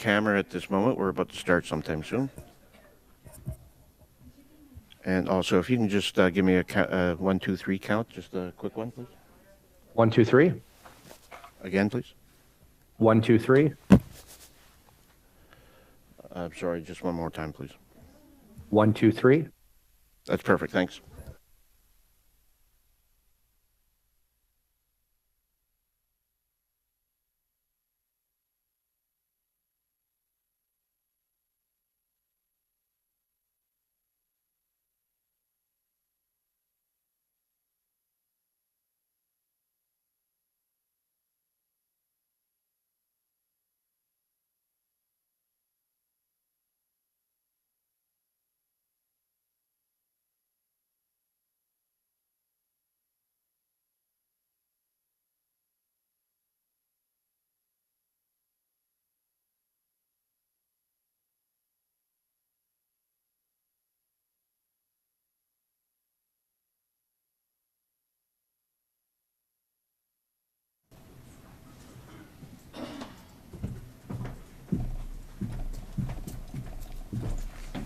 camera at this moment. We're about to start sometime soon. And also, if you can just give me a 1, 2, 3 count, just a quick one, please. 1, 2, 3. Again, please. 1, 2, 3. I'm sorry, just one more time, please. 1, 2, 3. That's perfect. Thanks.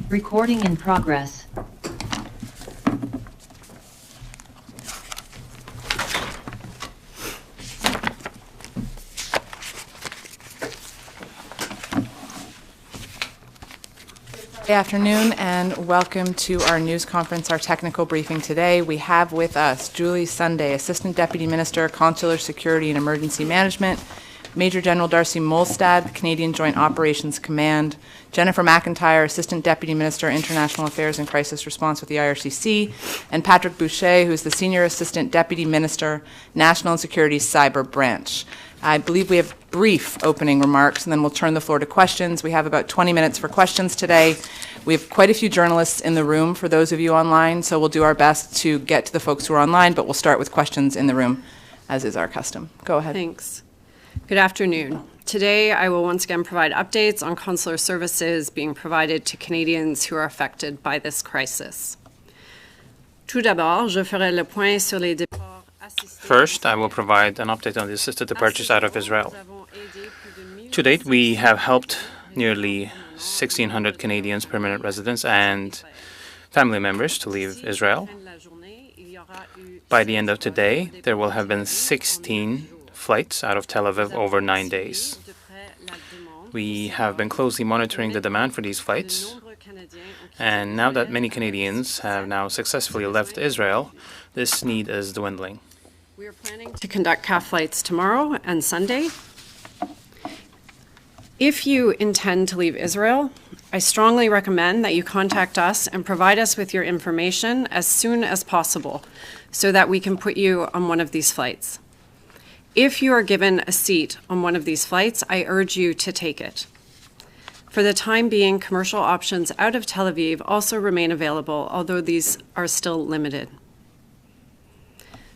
Recording in progress. Good afternoon and welcome to our news conference, our technical briefing today. We have with us Julie Sunday, Assistant Deputy Minister, Consular Security and Emergency Management, Major General Darcy Molstad, Canadian Joint Operations Command, Jennifer McIntyre, Assistant Deputy Minister, International Affairs and Crisis Response with the IRCC, and Patrick Boucher, who is the Senior Assistant Deputy Minister, National Security Cyber Branch. I believe we have brief opening remarks, and then we'll turn the floor to questions. We have about 20 minutes for questions today. We have quite a few journalists in the room for those of you online, so we'll do our best to get to the folks who are online, but we'll start with questions in the room, as is our custom. Go ahead. Thanks. Good afternoon. Today, I will once again provide updates on consular services being provided to Canadians who are affected by this crisis. Tout d'abord, je ferai le point sur les départs assistés. First, I will provide an update on the assisted departures out of Israel. To date, we have helped nearly 1,600 Canadians, permanent residents, and family members to leave Israel. By the end of today, there will have been 16 flights out of Tel Aviv over 9 days. We have been closely monitoring the demand for these flights, and now that many Canadians have now successfully left Israel, this need is dwindling. We are planning to conduct CAF flights tomorrow and Sunday. If you intend to leave Israel, I strongly recommend that you contact us and provide us with your information as soon as possible so that we can put you on one of these flights. If you are given a seat on one of these flights, I urge you to take it. For the time being, commercial options out of Tel Aviv also remain available, although these are still limited.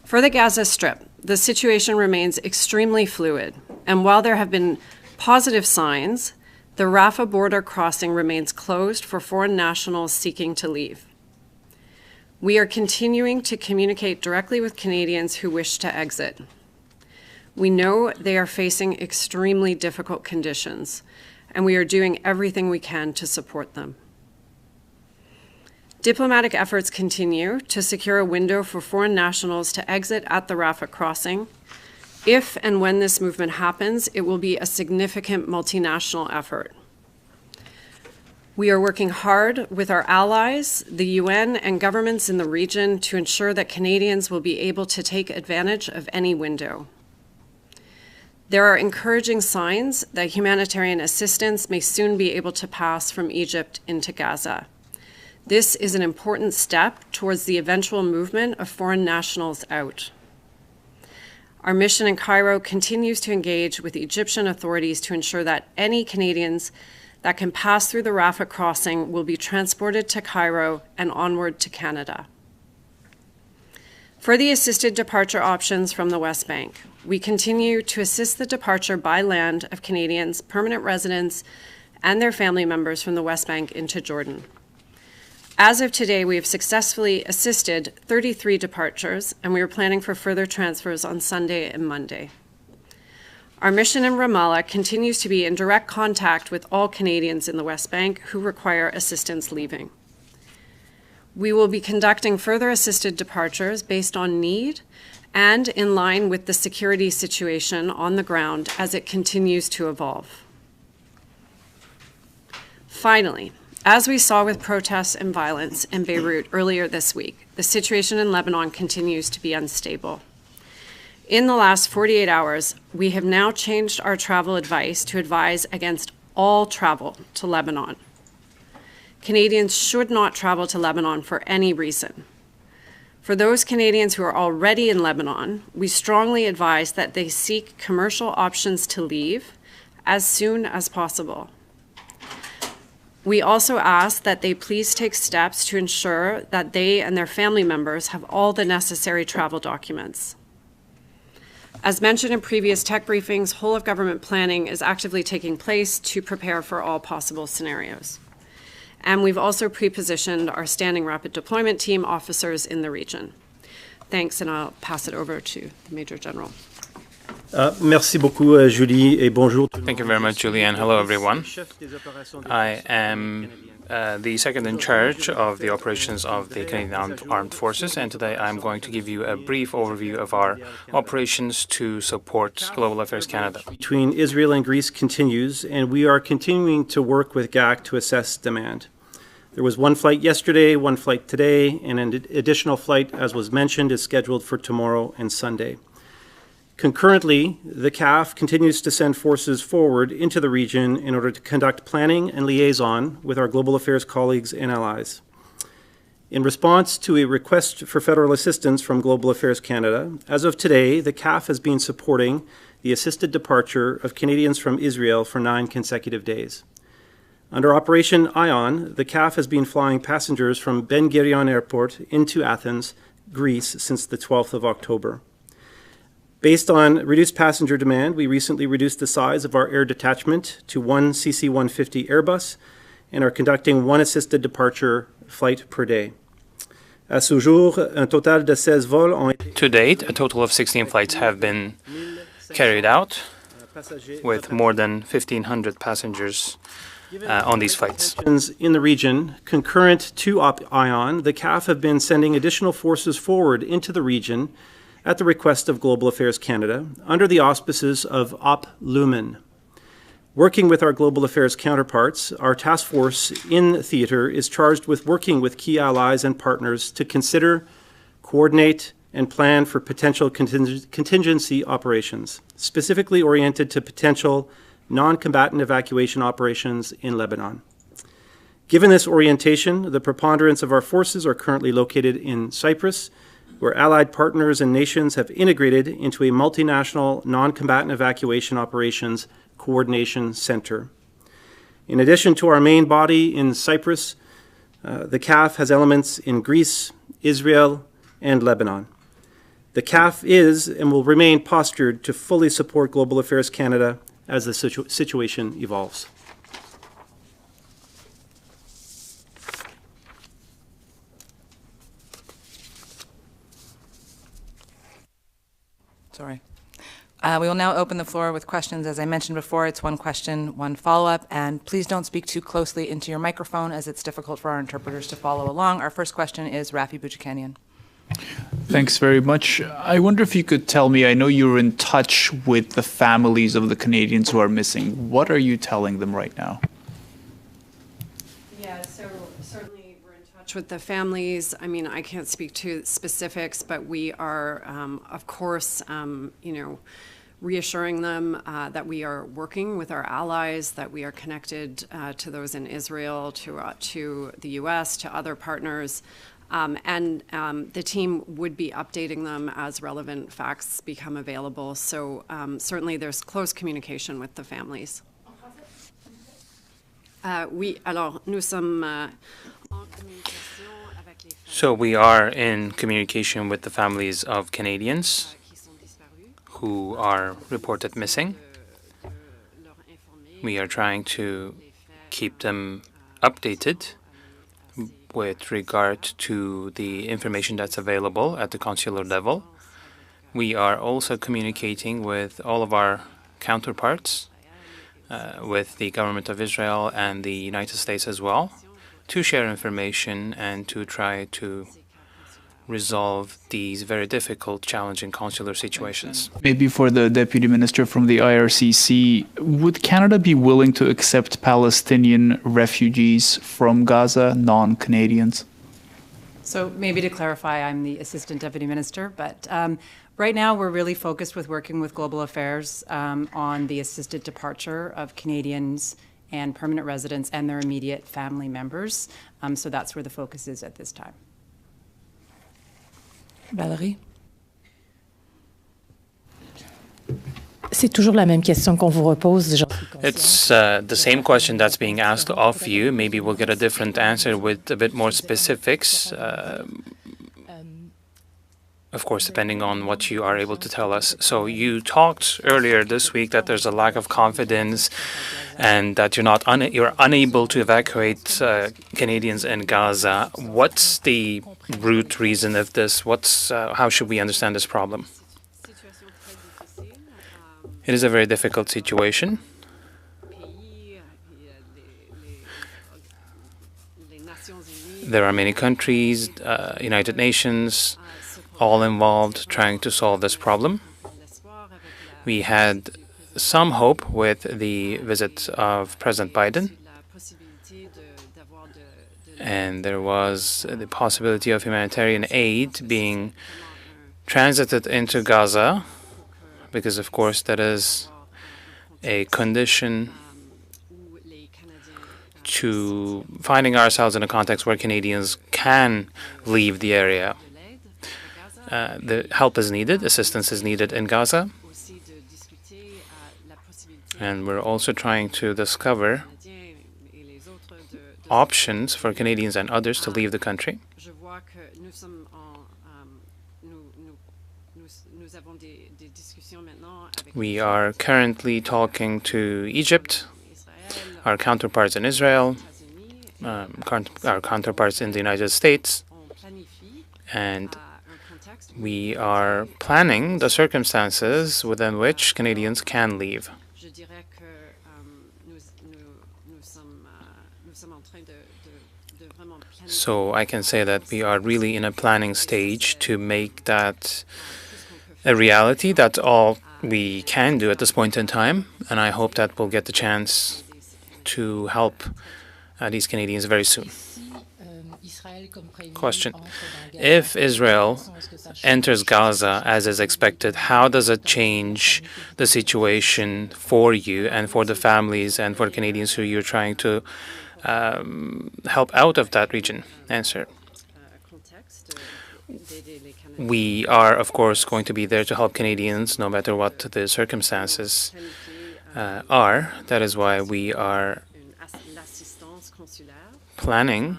For the Gaza Strip, the situation remains extremely fluid, and while there have been positive signs, the Rafah border crossing remains closed for foreign nationals seeking to leave. We are continuing to communicate directly with Canadians who wish to exit. We know they are facing extremely difficult conditions, and we are doing everything we can to support them. Diplomatic efforts continue to secure a window for foreign nationals to exit at the Rafah crossing. If and when this movement happens, it will be a significant multinational effort. We are working hard with our allies, the UN, and governments in the region to ensure that Canadians will be able to take advantage of any window. There are encouraging signs that humanitarian assistance may soon be able to pass from Egypt into Gaza. This is an important step towards the eventual movement of foreign nationals out. Our mission in Cairo continues to engage with Egyptian authorities to ensure that any Canadians that can pass through the Rafah crossing will be transported to Cairo and onward to Canada. For the assisted departure options from the West Bank, we continue to assist the departure by land of Canadians, permanent residents, and their family members from the West Bank into Jordan. As of today, we have successfully assisted 33 departures, and we are planning for further transfers on Sunday and Monday. Our mission in Ramallah continues to be in direct contact with all Canadians in the West Bank who require assistance leaving. We will be conducting further assisted departures based on need and in line with the security situation on the ground as it continues to evolve. Finally, as we saw with protests and violence in Beirut earlier this week, the situation in Lebanon continues to be unstable. In the last 48 hours, we have now changed our travel advice to advise against all travel to Lebanon. Canadians should not travel to Lebanon for any reason. For those Canadians who are already in Lebanon, we strongly advise that they seek commercial options to leave as soon as possible. We also ask that they please take steps to ensure that they and their family members have all the necessary travel documents. As mentioned in previous tech briefings, whole-of-government planning is actively taking place to prepare for all possible scenarios. And we've also pre-positioned our standing rapid deployment team officers in the region. Thanks, and I'll pass it over to the Major General. Merci beaucoup, Julie, et bonjour. Thank you very much, Julie, and hello, everyone. I am the second in charge of the operations of the Canadian Armed Forces, and today I'm going to give you a brief overview of our operations to support Global Affairs Canada. Between Israel and Greece continues, and we are continuing to work with GAC to assess demand. There was one flight yesterday, one flight today, and an additional flight, as was mentioned, is scheduled for tomorrow and Sunday. Concurrently, the CAF continues to send forces forward into the region in order to conduct planning and liaison with our global affairs colleagues and allies. In response to a request for federal assistance from Global Affairs Canada, as of today, the CAF has been supporting the assisted departure of Canadians from Israel for 9 consecutive days. Under Operation Ion, the CAF has been flying passengers from Ben Gurion Airport into Athens, Greece, since the 12th of October. Based on reduced passenger demand, we recently reduced the size of our air detachment to 1 CC-150 Airbus and are conducting 1 assisted departure flight per day. À ce jour, un total de 16 vols ont été... To date, a total of 16 flights have been carried out, with more than 1,500 passengers on these flights. In the region, concurrent to Ion, the CAF have been sending additional forces forward into the region at the request of Global Affairs Canada, under the auspices of Op Lumen. Working with our Global Affairs counterparts, our task force in theater is charged with working with key allies and partners to consider, coordinate, and plan for potential contingency operations, specifically oriented to potential non-combatant evacuation operations in Lebanon. Given this orientation, the preponderance of our forces are currently located in Cyprus, where allied partners and nations have integrated into a multinational non-combatant evacuation operations coordination center. In addition to our main body in Cyprus, the CAF has elements in Greece, Israel, and Lebanon. The CAF is and will remain postured to fully support Global Affairs Canada as the situation evolves. Sorry. We will now open the floor with questions. As I mentioned before, it's 1 question, 1 follow-up, and please don't speak too closely into your microphone as it's difficult for our interpreters to follow along. Our first question is Rafi Bouchikanian. Thanks very much. I wonder if you could tell me, I know you're in touch with the families of the Canadians who are missing. What are you telling them right now? Yeah, so certainly we're in touch with the families. I mean, I can't speak to specifics, but we are, of course, reassuring them that we are working with our allies, that we are connected to those in Israel, to the U.S., to other partners. And the team would be updating them as relevant facts become available. So certainly there's close communication with the families. So we are in communication with the families of Canadians who are reported missing. We are trying to keep them updated with regard to the information that's available at the consular level. We are also communicating with all of our counterparts, with the government of Israel and the United States as well, to share information and to try to resolve these very difficult, challenging consular situations. Maybe for the Deputy Minister from the IRCC, would Canada be willing to accept Palestinian refugees from Gaza, non-Canadians? So maybe to clarify, I'm the Assistant Deputy Minister, but right now we're really focused with working with Global Affairs on the assisted departure of Canadians and permanent residents and their immediate family members. So that's where the focus is at this time. Valérie? C'est toujours la même question qu'on vous repose. It's the same question that's being asked of you. Maybe we'll get a different answer with a bit more specifics, of course, depending on what you are able to tell us. So you talked earlier this week that there's a lack of confidence and that you're unable to evacuate Canadians in Gaza. What's the root reason of this? How should we understand this problem? It is a very difficult situation. There are many countries, United Nations, all involved trying to solve this problem. We had some hope with the visit of President Biden, and there was the possibility of humanitarian aid being transited into Gaza, because, of course, that is a condition to finding ourselves in a context where Canadians can leave the area. The help is needed, assistance is needed in Gaza, and we're also trying to discover options for Canadians and others to leave the country. We are currently talking to Egypt, our counterparts in Israel, our counterparts in the United States, and we are planning the circumstances within which Canadians can leave. So I can say that we are really in a planning stage to make that a reality. That's all we can do at this point in time, and I hope that we'll get the chance to help these Canadians very soon. Question. If Israel enters Gaza as is expected, how does it change the situation for you and for the families and for Canadians who you're trying to help out of that region? Answer. We are, of course, going to be there to help Canadians no matter what the circumstances are. That is why we are planning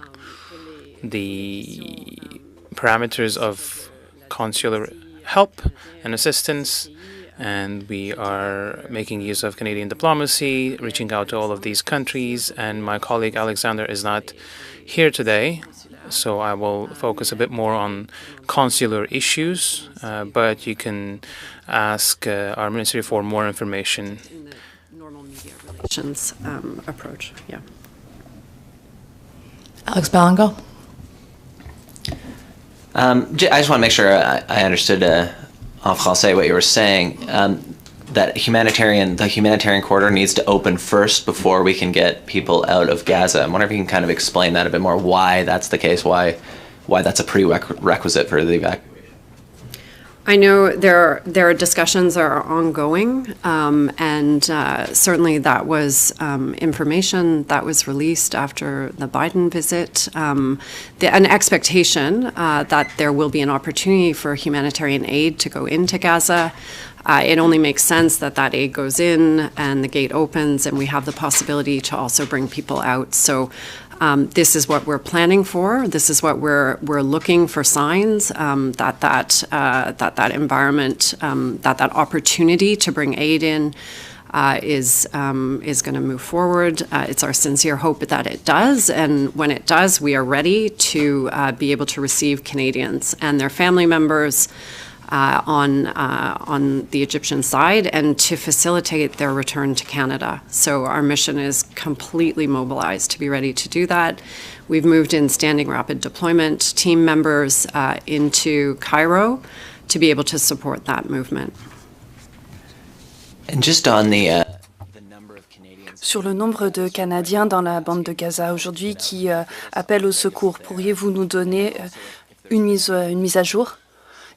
the parameters of consular help and assistance, and we are making use of Canadian diplomacy, reaching out to all of these countries, and my colleague Alexander is not here today, so I will focus a bit more on consular issues, but you can ask our ministry for more information. In the normal media relations approach, yeah. Alex Balango? I just want to make sure I understood en français what you were saying. That the humanitarian corridor needs to open first before we can get people out of Gaza. I wonder if you can kind of explain that a bit more. Why that's the case? Why that's a prerequisite for the evacuation? I know their discussions are ongoing, and certainly that was information that was released after the Biden visit. An expectation that there will be an opportunity for humanitarian aid to go into Gaza. It only makes sense that aid goes in and the gate opens and we have the possibility to also bring people out. So this is what we're planning for. This is what we're looking for signs that environment, that opportunity to bring aid in is going to move forward. It's our sincere hope that it does, and when it does, we are ready to be able to receive Canadians and their family members on the Egyptian side and to facilitate their return to Canada. So our mission is completely mobilized to be ready to do that. We've moved in standing rapid deployment team members into Cairo to be able to support that movement. And just on the Sur le nombre de Canadiens dans la bande de Gaza aujourd'hui qui appellent au secours, pourriez-vous nous donner une mise à jour?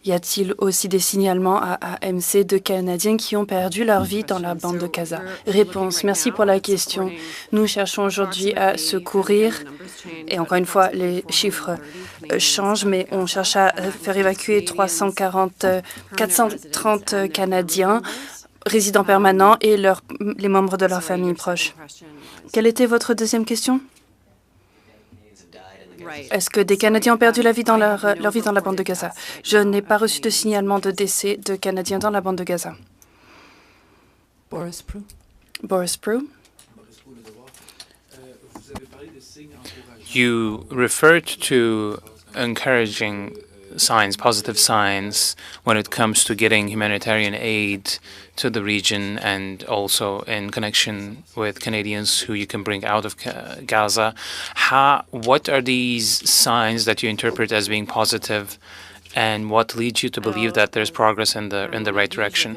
Y a-t-il aussi des signalements à AMC de Canadiens qui ont perdu leur vie dans la bande de Gaza? Réponse. Merci pour la question. Nous cherchons aujourd'hui à secourir. Et encore une fois, les chiffres changent, mais on cherche à faire évacuer 430 Canadiens résidents permanents et les membres de leur famille proche. Quelle était votre deuxième question? Est-ce que des Canadiens ont perdu leur vie dans la bande de Gaza? Je n'ai pas reçu de signalement de décès de Canadiens dans la bande de Gaza. Boris Prue. Boris Prue. You referred to encouraging signs, positive signs, when it comes to getting humanitarian aid to the region and also in connection with Canadians who you can bring out of Gaza. What are these signs that you interpret as being positive, and what leads you to believe that there's progress in the right direction?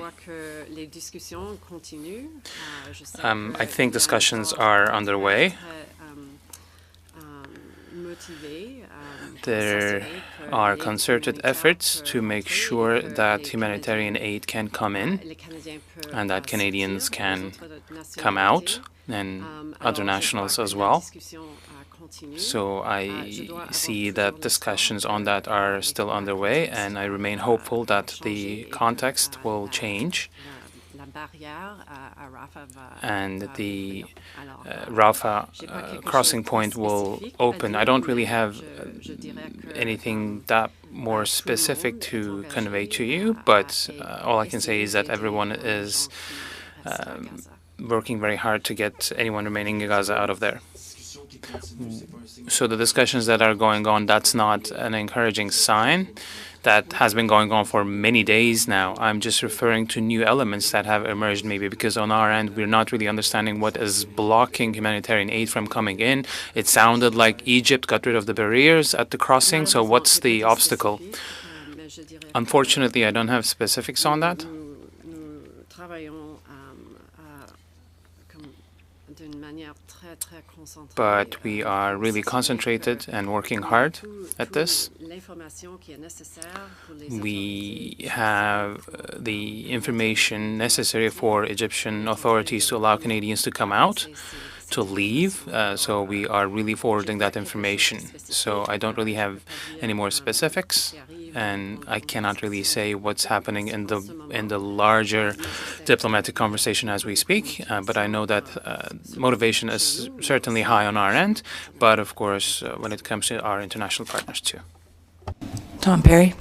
I think discussions are underway. There are concerted efforts to make sure that humanitarian aid can come in and that Canadians can come out and other nationals as well. So I see that discussions on that are still underway, and I remain hopeful that the context will change and the Rafah crossing point will open. I don't really have anything that more specific to convey to you, but all I can say is that everyone is working very hard to get anyone remaining in Gaza out of there. So the discussions that are going on, that's not an encouraging sign. That has been going on for many days now. I'm just referring to new elements that have emerged, maybe because on our end, we're not really understanding what is blocking humanitarian aid from coming in. It sounded like Egypt got rid of the barriers at the crossing, so what's the obstacle? Unfortunately, I don't have specifics on that. But we are really concentrated and working hard at this. We have the information necessary for Egyptian authorities to allow Canadians to come out, to leave, so we are really forwarding that information. So I don't really have any more specifics, and I cannot really say what's happening in the larger diplomatic conversation as we speak, but I know that motivation is certainly high on our end, but of course when it comes to our international partners too. Tom Perry.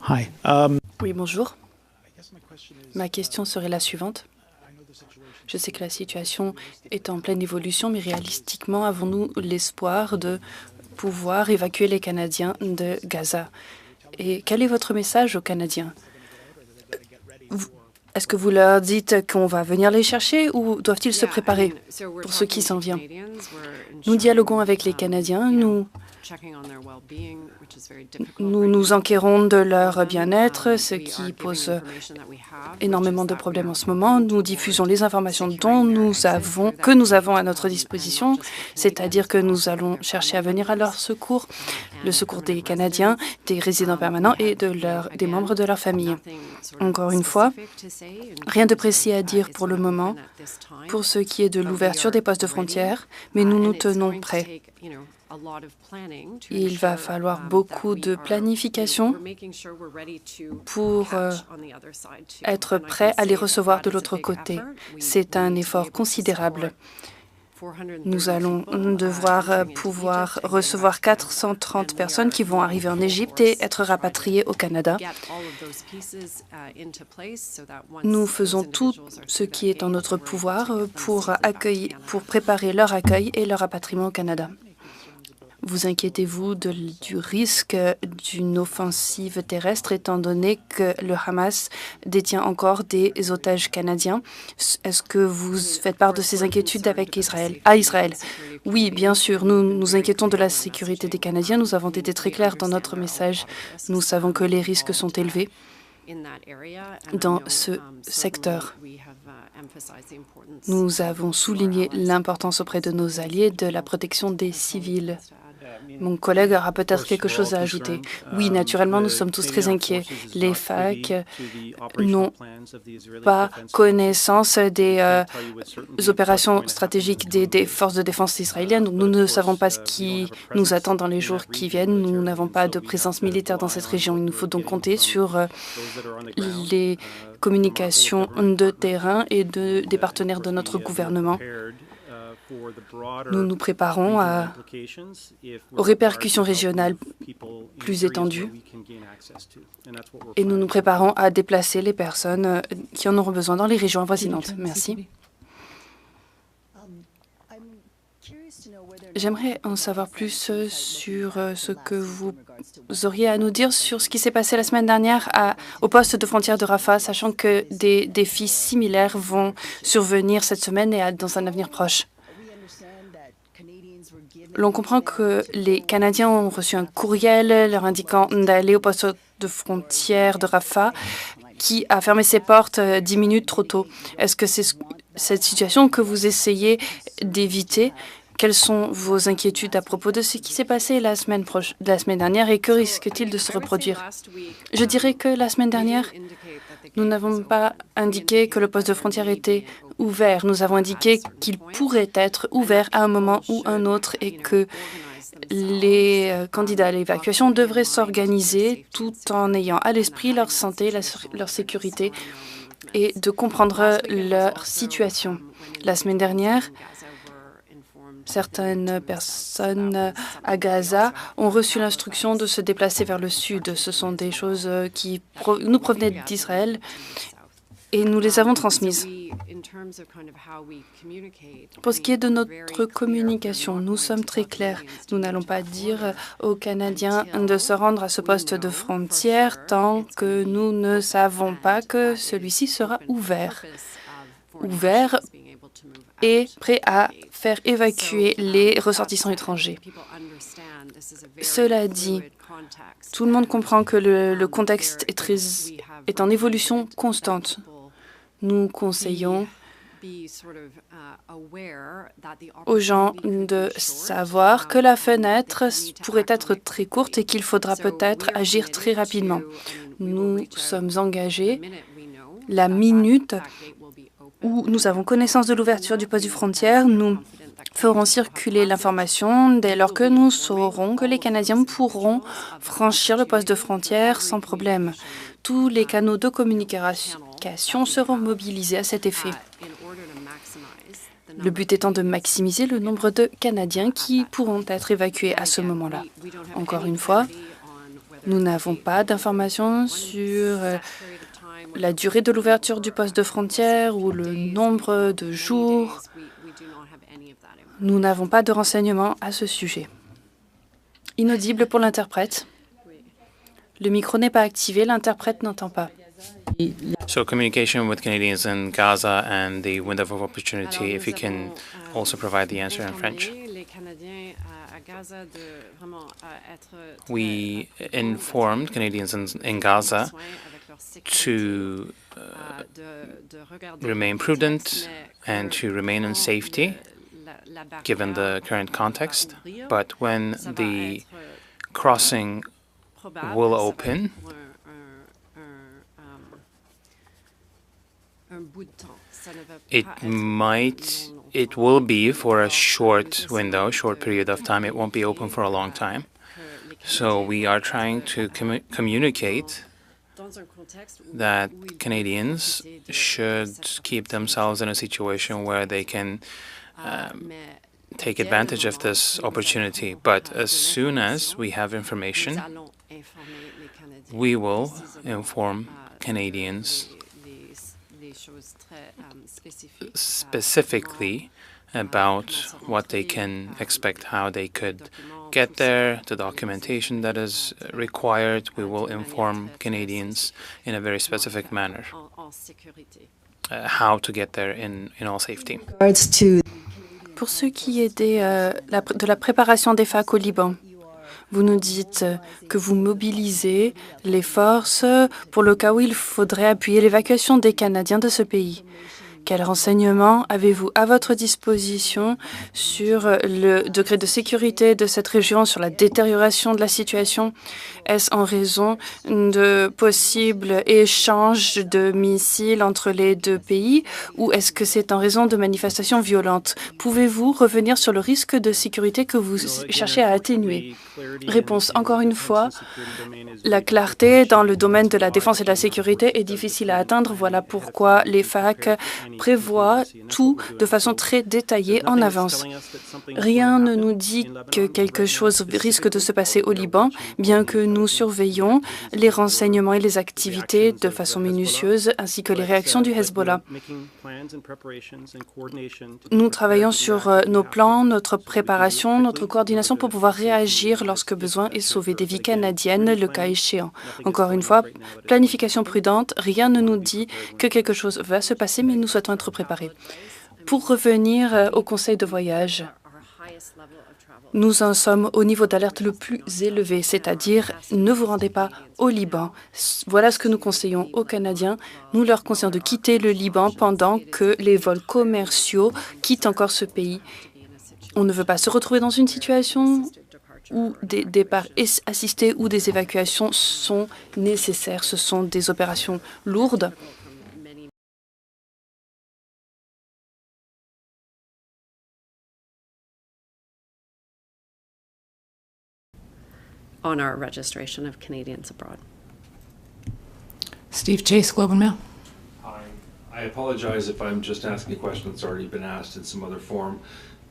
Hi. Oui, bonjour. Ma question serait la suivante. Je sais que la situation est en pleine évolution, mais réalistiquement, avons-nous l'espoir de pouvoir évacuer les Canadiens de Gaza? Et quel est votre message aux Canadiens? Est-ce que vous leur dites qu'on va venir les chercher ou doivent-ils se préparer pour ce qui s'en vient? Nous dialoguons avec les Canadiens, nous nous enquérons de leur bien-être, ce qui pose énormément de problèmes en ce moment. Nous diffusons les informations que nous avons à notre disposition, c'est-à-dire que nous allons chercher à venir à leur secours, le secours des Canadiens, des résidents permanents et des membres de leur famille. Encore une fois, rien de précis à dire pour le moment pour ce qui est de l'ouverture des postes de frontières, mais nous nous tenons prêts. Il va falloir beaucoup de planification pour être prêt à les recevoir de l'autre côté. C'est un effort considérable. Nous allons devoir pouvoir recevoir 430 personnes qui vont arriver en Égypte et être rapatriées au Canada. Nous faisons tout ce qui est en notre pouvoir pour préparer leur accueil et leur rapatriement au Canada. Vous inquiétez-vous du risque d'une offensive terrestre étant donné que le Hamas détient encore des otages canadiens? Est-ce que vous faites part de ces inquiétudes avec Israël? Oui, bien sûr, nous nous inquiétons de la sécurité des Canadiens. Nous avons été très clairs dans notre message. Nous savons que les risques sont élevés dans ce secteur. Nous avons souligné l'importance auprès de nos alliés de la protection des civils. Mon collègue aura peut-être quelque chose à ajouter. Oui, naturellement, nous sommes tous très inquiets. Les FAC n'ont pas connaissance des opérations stratégiques des forces de défense israéliennes. Donc, nous ne savons pas ce qui nous attend dans les jours qui viennent. Nous n'avons pas de présence militaire dans cette région. Il nous faut donc compter sur les communications de terrain et des partenaires de notre gouvernement. Nous nous préparons aux répercussions régionales plus étendues et nous nous préparons à déplacer les personnes qui en auront besoin dans les régions avoisinantes. Merci. J'aimerais en savoir plus sur ce que vous auriez à nous dire sur ce qui s'est passé la semaine dernière au poste de frontière de Rafah, sachant que des défis similaires vont survenir cette semaine et dans un avenir proche. L'on comprend que les Canadiens ont reçu un courriel leur indiquant d'aller au poste de frontière de Rafah qui a fermé ses portes 10 minutes trop tôt. Est-ce que c'est cette situation que vous essayez d'éviter? Quelles sont vos inquiétudes à propos de ce qui s'est passé la semaine dernière et que risque-t-il de se reproduire? Je dirais que la semaine dernière, nous n'avons pas indiqué que le poste de frontière était ouvert. Nous avons indiqué qu'il pourrait être ouvert à un moment ou un autre et que les candidats à l'évacuation devraient s'organiser tout en ayant à l'esprit leur santé, leur sécurité et de comprendre leur situation. La semaine dernière, certaines personnes à Gaza ont reçu l'instruction de se déplacer vers le sud. Ce sont des choses qui nous provenaient d'Israël et nous les avons transmises. Pour ce qui est de notre communication, nous sommes très clairs. Nous n'allons pas dire aux Canadiens de se rendre à ce poste de frontière tant que nous ne savons pas que celui-ci sera ouvert et prêt à faire évacuer les ressortissants étrangers. Cela dit, tout le monde comprend que le contexte est en évolution constante. Nous conseillons aux gens de savoir que la fenêtre pourrait être très courte et qu'il faudra peut-être agir très rapidement. Nous sommes engagés la minute où nous avons connaissance de l'ouverture du poste de frontière. Nous ferons circuler l'information dès lors que nous saurons que les Canadiens pourront franchir le poste de frontière sans problème. Tous les canaux de communication seront mobilisés à cet effet. Le but étant de maximiser le nombre de Canadiens qui pourront être évacués à ce moment-là. Encore une fois, nous n'avons pas d'informations sur la durée de l'ouverture du poste de frontière ou le nombre de jours. Nous n'avons pas de renseignements à ce sujet. Inaudible pour l'interprète. Le micro n'est pas activé, l'interprète n'entend pas. So communication with Canadians in Gaza and the window of opportunity, if you can also provide the answer in French. We informed Canadians in Gaza to remain prudent and to remain in safety given the current context. But when the crossing will open, it will be for a short window, short period of time. It won't be open for a long time. So we are trying to communicate that Canadians should keep themselves in a situation where they can take advantage of this opportunity. But as soon as we have information, we will inform Canadians specifically about what they can expect, how they could get there, the documentation that is required. We will inform Canadians in a very specific manner how to get there in all safety. Pour ce qui est de la préparation des FAC au Liban, vous nous dites que vous mobilisez les forces pour le cas où il faudrait appuyer l'évacuation des Canadiens de ce pays. Quels renseignements avez-vous à votre disposition sur le degré de sécurité de cette région, sur la détérioration de la situation? Est-ce en raison de possibles échanges de missiles entre les deux pays ou est-ce que c'est en raison de manifestations violentes? Pouvez-vous revenir sur le risque de sécurité que vous cherchez à atténuer? Réponse, encore une fois, la clarté dans le domaine de la défense et de la sécurité est difficile à atteindre. Voilà pourquoi les FAC prévoient tout de façon très détaillée en avance. Rien ne nous dit que quelque chose risque de se passer au Liban, bien que nous surveillons les renseignements et les activités de façon minutieuse, ainsi que les réactions du Hezbollah. Nous travaillons sur nos plans, notre préparation, notre coordination pour pouvoir réagir lorsque besoin et sauver des vies canadiennes, le cas échéant. Encore une fois, planification prudente, rien ne nous dit que quelque chose va se passer, mais nous souhaitons être préparés. Pour revenir au conseil de voyage, nous en sommes au niveau d'alerte le plus élevé, c'est-à-dire ne vous rendez pas au Liban. Voilà ce que nous conseillons aux Canadiens. Nous leur conseillons de quitter le Liban pendant que les vols commerciaux quittent encore ce pays. On ne veut pas se retrouver dans une situation où des départs assistés ou des évacuations sont nécessaires. Ce sont des opérations lourdes. On our registration of Canadians abroad. Steve Chase, Globe and Mail. Hi. I apologize if I'm just asking a question that's already been asked in some other form,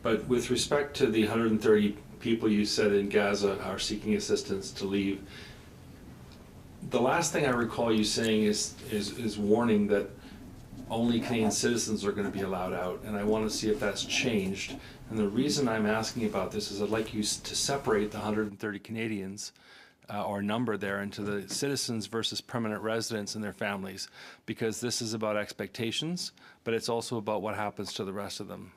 but with respect to the 130 people you said in Gaza are seeking assistance to leave, the last thing I recall you saying is warning that only Canadian citizens are going to be allowed out, and I want to see if that's changed. And the reason I'm asking about this is I'd like you to separate the 130 Canadians or number there into the citizens versus permanent residents and their families, because this is about expectations, but it's also about what happens to the rest of them.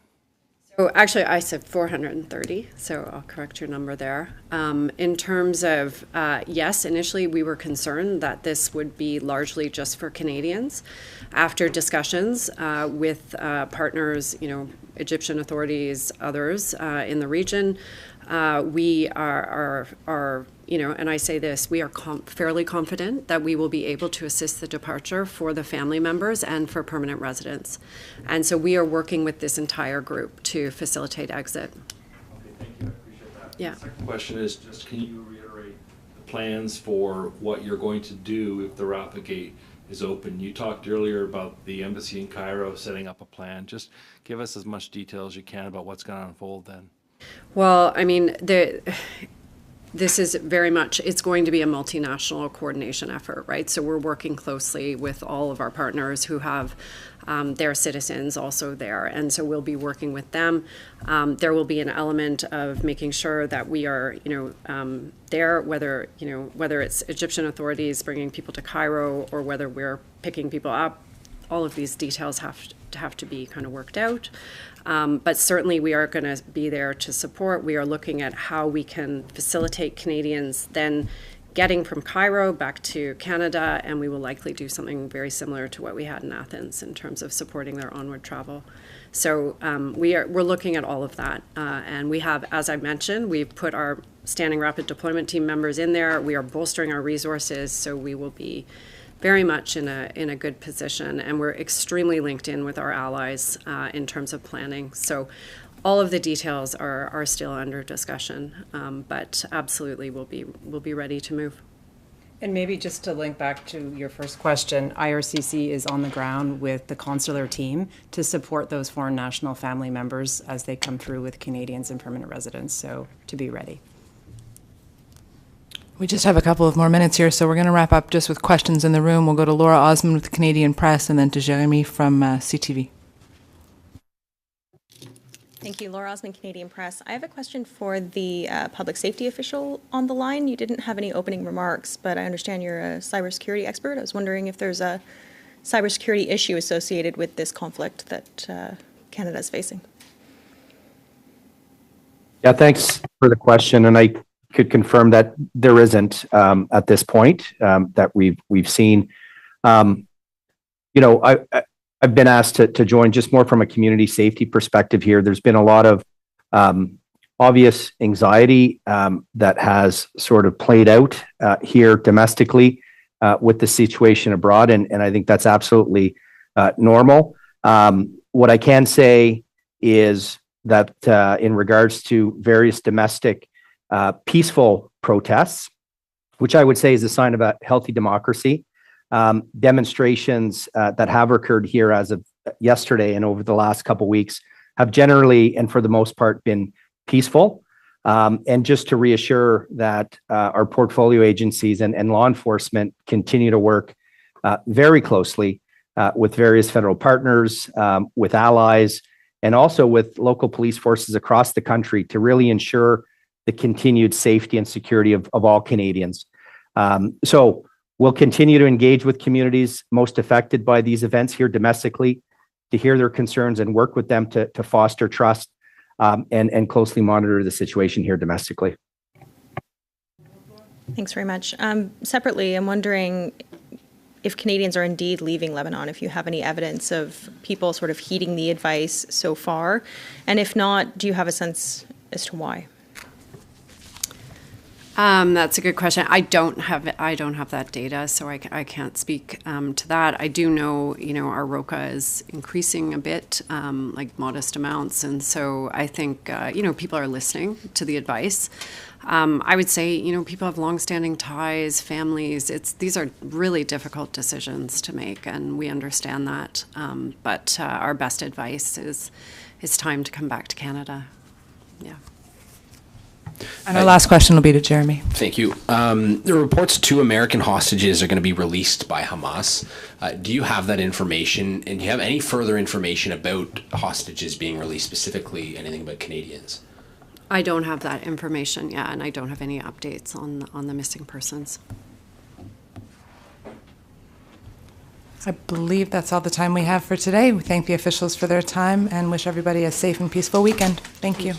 So actually, I said 430, so I'll correct your number there. In terms of, yes, initially we were concerned that this would be largely just for Canadians. After discussions with partners, Egyptian authorities, others in the region, we are and I say this, we are fairly confident that we will be able to assist the departure for the family members and for permanent residents. And so we are working with this entire group to facilitate exit. Okay, thank you. I appreciate that. Yeah. The second question is just, can you reiterate the plans for what you're going to do if the Rafah gate is open? You talked earlier about the embassy in Cairo setting up a plan. Just give us as much detail as you can about what's going to unfold then. Well, I mean, this is very much, it's going to be a multinational coordination effort, right? So we're working closely with all of our partners who have their citizens also there. And so we'll be working with them. There will be an element of making sure that we are, there, whether it's Egyptian authorities bringing people to Cairo or whether we're picking people up. All of these details have to be kind of worked out. But certainly we are going to be there to support. We are looking at how we can facilitate Canadians then getting from Cairo back to Canada, and we will likely do something very similar to what we had in Athens in terms of supporting their onward travel. So we're looking at all of that. And we have, as I mentioned, we've put our standing rapid deployment team members in there. We are bolstering our resources, so we will be very much in a good position, and we're extremely linked in with our allies in terms of planning. So all of the details are still under discussion, but absolutely we'll be ready to move. And maybe just to link back to your first question, IRCC is on the ground with the consular team to support those foreign national family members as they come through with Canadians and permanent residents, so to be ready. We just have a couple of more minutes here, so we're going to wrap up just with questions in the room. We'll go to Laura Osmond with the Canadian Press and then to Jeremy from CTV. Thank you. Laura Osman, Canadian Press. I have a question for the public safety official on the line. You didn't have any opening remarks, but I understand you're a cybersecurity expert. I was wondering if there's a cybersecurity issue associated with this conflict that Canada is facing. Yeah, thanks for the question. And I could confirm that there isn't at this point that we've seen. I've been asked to join just more from a community safety perspective here. There's been a lot of obvious anxiety that has sort of played out here domestically with the situation abroad, and I think that's absolutely normal. What I can say is that in regards to various domestic peaceful protests, which I would say is a sign of a healthy democracy, demonstrations that have occurred here as of yesterday and over the last couple of weeks have generally and for the most part been peaceful. And just to reassure that our portfolio agencies and law enforcement continue to work very closely with various federal partners, with allies, and also with local police forces across the country to really ensure the continued safety and security of all Canadians. So we'll continue to engage with communities most affected by these events here domestically, to hear their concerns and work with them to foster trust and closely monitor the situation here domestically. Thanks very much. Separately, I'm wondering if Canadians are indeed leaving Lebanon, if you have any evidence of people sort of heeding the advice so far, and if not, do you have a sense as to why? That's a good question. I don't have that data, so I can't speak to that. I do know, our ROCA is increasing a bit, like modest amounts, and so I think, people are listening to the advice. I would say, people have longstanding ties, families. These are really difficult decisions to make, and we understand that. But our best advice is time to come back to Canada. Yeah. And our last question will be to Jeremy. Thank you. There are reports 2 American hostages are going to be released by Hamas. Do you have that information? And do you have any further information about hostages being released, specifically anything about Canadians? I don't have that information, and I don't have any updates on the missing persons. I believe that's all the time we have for today. We thank the officials for their time and wish everybody a safe and peaceful weekend. Thank you.